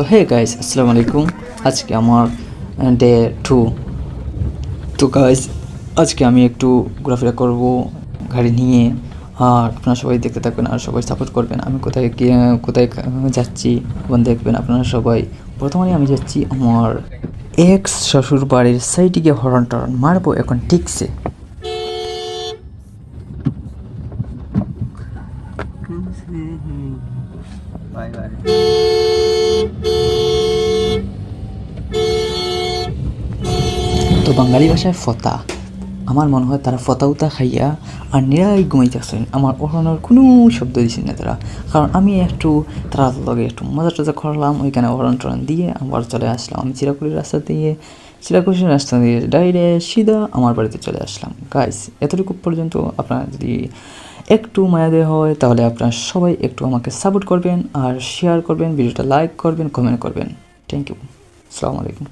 তো hey guys, আসসালামু আলাইকুম। আজকে আমার ডে 2। তো গাইস, আজকে আমি একটু ঘোরাফেরা করব গাড়ি নিয়ে। আর আপনারা সবাই দেখতে থাকবেন আর সবাই সাপোর্ট করবেন। আমি কোথায় যাচ্ছি এবং দেখবেন আপনারা সবাই। প্রথমে আমি যাচ্ছি আমার এক্স শ্বশুর বাড়ির সাইডে গিয়ে হরন টরন মারবো এখন ঠিকছে। Bye bye. তো বাঙালি ভাষায় ফতা, আমার মনে হয় তারা ফতা উতা খাইয়া আর নিরাই ঘুমাইতেছেন। আমার ওড়ানোর কোনো শব্দ দিচ্ছেন না তারা, কারণ আমি একটু তারা লগে একটু মজা টজা করলাম, ওইখানে ওড়ান টড়ান দিয়ে আবার চলে আসলাম। আমি চিরাকুড়ির রাস্তা দিয়ে ডাইরেক্ট সিধা আমার বাড়িতে চলে আসলাম। গাইস, এতটুকু পর্যন্ত আপনারা যদি একটু মায়া দেওয়া হয় তাহলে আপনারা সবাই একটু আমাকে সাপোর্ট করবেন আর শেয়ার করবেন, ভিডিওটা লাইক করবেন, কমেন্ট করবেন। থ্যাংক ইউ, আসসালামু আলাইকুম।